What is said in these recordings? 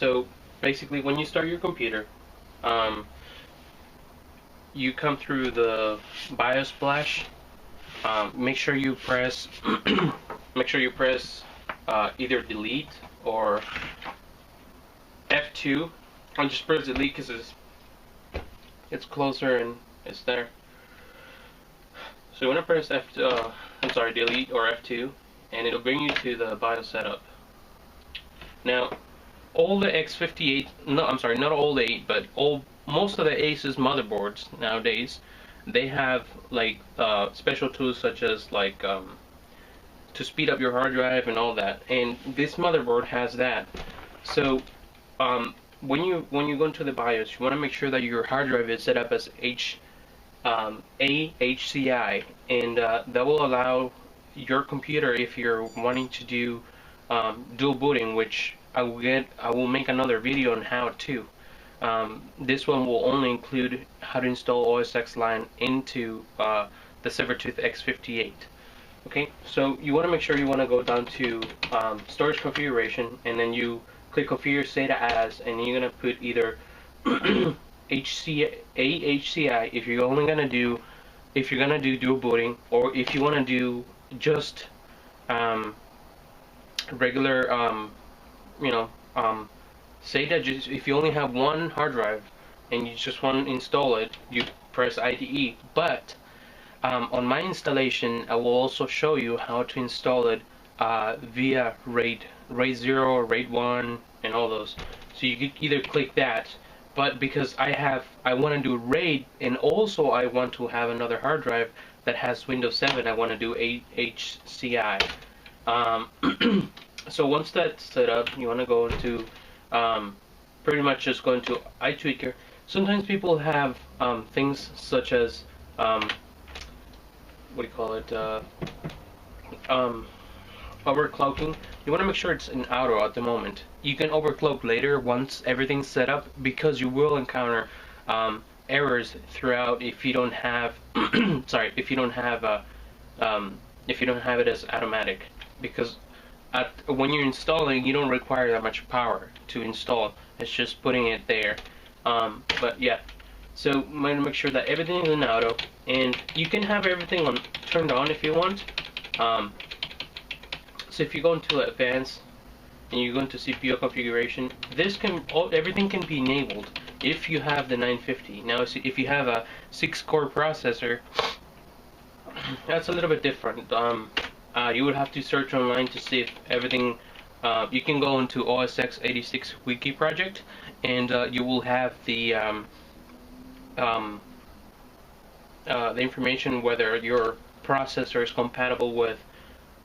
So basically, when you start your computer, you come through the BIOS flash. Make sure you press either delete or F2. I'll just press delete because it's closer and it's there. So you want to press delete or F2, and it'll bring you to the BIOS setup. Now, all the X58, not all the 8, but most of the Asus motherboards nowadays, they have like special tools such as like to speed up your hard drive and all that. And this motherboard has that. So when you go into the BIOS, you want to make sure that your hard drive is set up as AHCI, and that will allow your computer, if you're wanting to do dual booting, which I will make another video on how to. This one will only include how to install OSXLion into the Sabertooth X58. Okay, so you want to make sure you want to go down to storage configuration, and then you click configure SATA as, and you're gonna put either AHCI if you're gonna do dual booting, or if you want to do just regular say that just if you only have one hard drive and you just want to install it, you press IDE. But on my installation, I will also show you how to install it via RAID 0 or RAID 1 and all those. So you could either click that, but because I want to do RAID, and also I want to have another hard drive that has Windows 7, I want to do AHCI. So once that's set up, you want to go into pretty much just go into iTweaker. Sometimes people have things such as overclocking. You want to make sure it's in auto at the moment. You can overclock later once everything's set up, because you will encounter errors throughout if you don't have if you don't have it as automatic, because when you're installing, you don't require that much power to install. It's just putting it there. But yeah, so I'm going to make sure that everything is in auto, and you can have everything turned on if you want. So if you go into advanced and you go into CPU configuration, everything can be enabled if you have the 950. Now, if you have a 6-core processor, that's a little bit different. You would have to search online to see if everything. You can go into OSX86 wiki project, and you will have the information whether your processor is compatible with.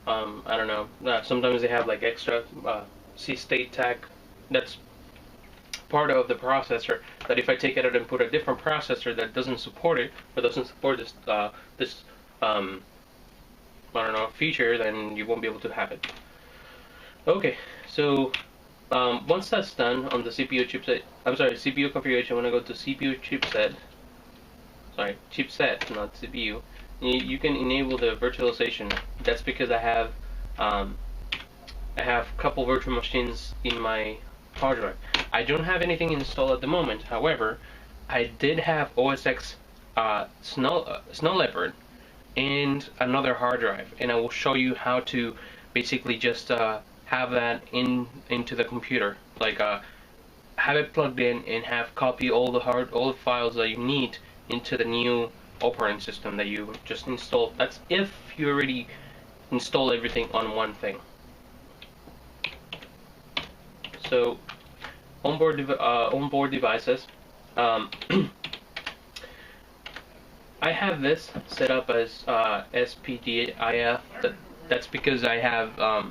I don't know. Sometimes they have like extra C-state tag. That's part of the processor. That if I take it out and put a different processor that doesn't support it, or doesn't support this I don't know, feature, then you won't be able to have it. Okay, so once that's done on the CPU chipset, CPU configuration, when I go to CPU chipset, chipset, not CPU, you can enable the virtualization. That's because I have a couple virtual machines in my hard drive. I don't have anything installed at the moment. However, I did have OSX Snow Leopard and another hard drive, and I will show you how to basically just have that into the computer, like have it plugged in and have copy all the files that you need into the new operating system that you just installed. That's if you already install everything on one thing. So onboard devices. I have this set up as SPDIF. That's because I have I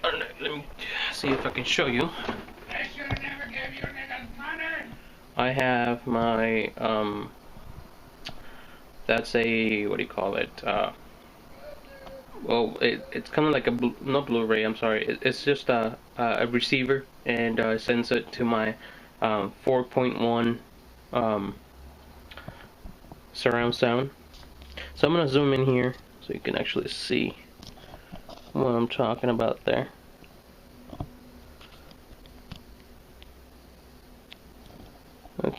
don't know, let me see if I can show you. I should never give you niggas money. I have my that's a, what do you call it? Well, it's kind of like not Blu-ray. I'm sorry. It's just a receiver, and sends it to my 4.1 surround sound. So I'm gonna zoom in here so you can actually see what I'm talking about there.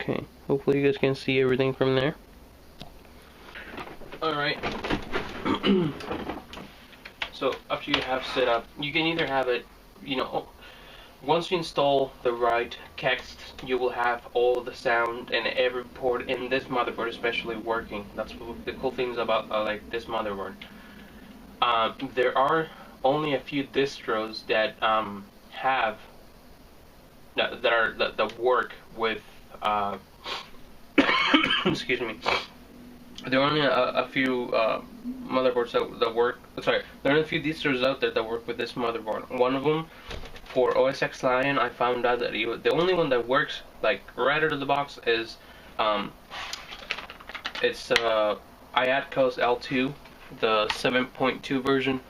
Okay, hopefully you guys can see everything from there. Alright. So after you have set up, you can either have it, you know, once you install the right text, you will have all the sound and every port in this motherboard especially working. That's the cool things about like this motherboard. There are only a few distros that that work with excuse me. There are only a few motherboards that work. Sorry, there are only a few distros out there that work with this motherboard. One of them, for OSXLion, I found out that the only one that works like right out of the box is it's IATCO's L2, the 7.2 version.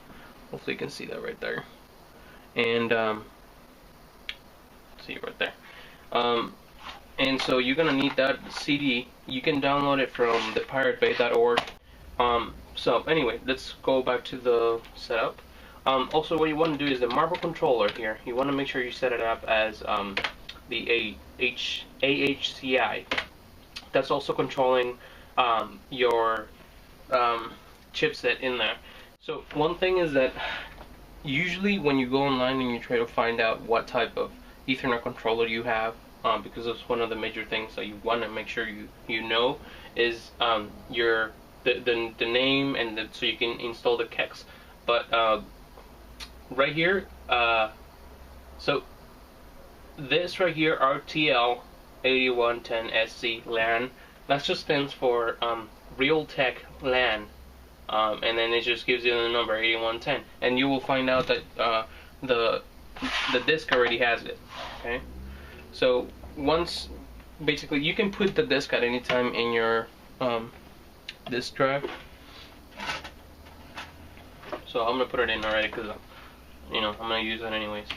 Hopefully you can see that right there. And see right there. And so you're gonna need that CD. You can download it from thepiratebay.org. So anyway, let's go back to the setup. Also, what you want to do is the marble controller here. You want to make sure you set it up as the AHCI. That's also controlling your chipset in there. So one thing is that usually when you go online and you try to find out what type of Ethernet controller you have, because it's one of the major things that you want to make sure you know is the name and so you can install the kex. But right here, so this right here, RTL 8110SC LAN, that just stands for Realtek LAN, and then it just gives you the number 8110, and you will find out that the disk already has it. Okay, so once basically you can put the disk at any time in your disk drive. So I'm gonna put it in already because you know I'm gonna use it anyways.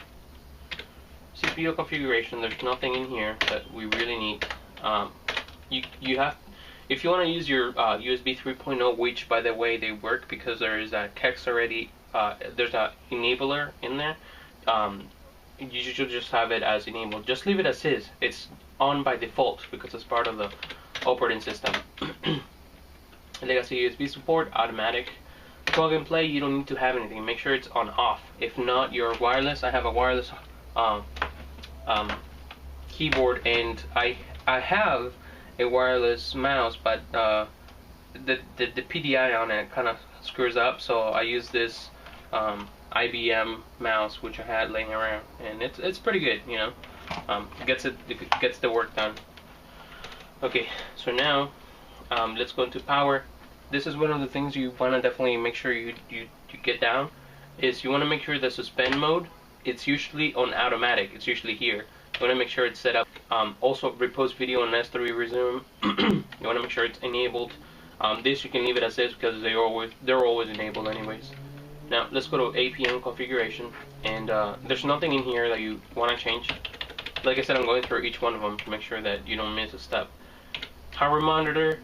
CPU configuration. There's nothing in here that we really need. You have, if you want to use your USB 3.0, which by the way they work because there is a kex already. There's a enabler in there. You should just have it as enabled. Just leave it as is. It's on by default because it's part of the operating system. Legacy USB support, automatic. Plug and play, you don't need to have anything. Make sure it's on off. If not, your wireless. I have a wireless keyboard, and I have a wireless mouse, but the PDI on it kind of screws up. So I use this IBM mouse which I had laying around, and it's pretty good, you know. Gets the work done. Okay, so now let's go into power. This is one of the things you want to definitely make sure you get down, is you want to make sure the suspend mode, it's usually on automatic. It's usually here. You want to make sure it's set up. Also, repose video on S3 resume. You want to make sure it's enabled. This you can leave it as is because they're always enabled anyways. Now let's go to APM configuration, and there's nothing in here that you want to change. Like I said, I'm going through each one of them to make sure that you don't miss a step. Power monitor.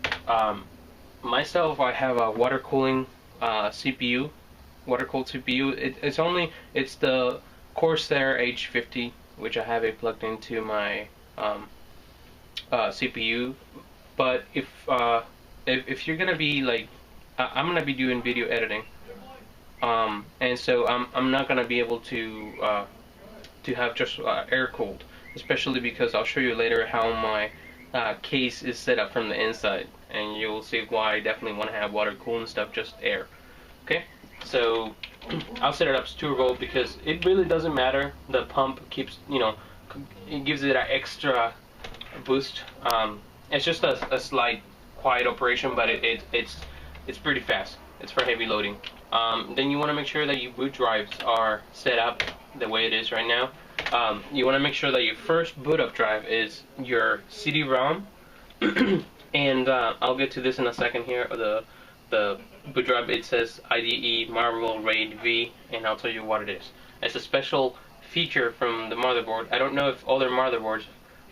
Myself, I have a water cooling CPU, water cooled CPU. It's the Corsair H50, which I have it plugged into my CPU. But if you're gonna be like, I'm gonna be doing video editing, and so I'm not gonna be able to have just air cooled, especially because I'll show you later how my case is set up from the inside, and you'll see why I definitely want to have water cooled stuff, just air. Okay, so I'll set it up as 2 volt because it really doesn't matter. The pump keeps, you know, it gives it an extra boost. It's just a slight quiet operation, but it's pretty fast. It's for heavy loading. Then you want to make sure that your boot drives are set up the way it is right now. You want to make sure that your first boot up drive is your CD-ROM, and I'll get to this in a second here. The boot drive, it says IDE Marvel RAID V, and I'll tell you what it is. It's a special feature from the motherboard. I don't know if other motherboards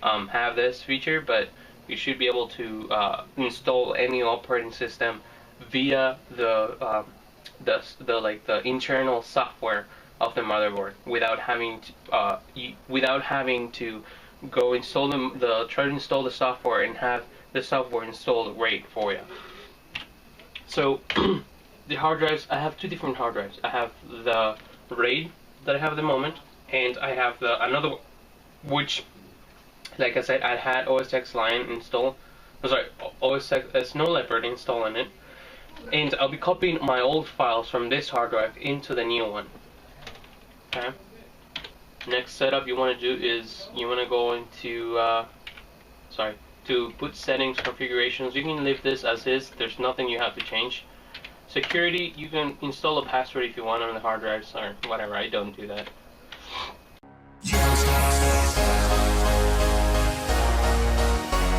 have this feature, but you should be able to install any operating system via the internal software of the motherboard without having to go install try to install the software and have the software installed right for you. So the hard drives, I have two different hard drives. I have the RAID that I have at the moment, and I have another one, which, like I said, I had OSXLion installed. Snow Leopard installed on it, and I'll be copying my old files from this hard drive into the new one. Okay. Next setup you want to do is you want to go into to put settings, configurations. You can leave this as is. There's nothing you have to change. Security, you can install a password if you want on the hard drives or whatever. I don't do that.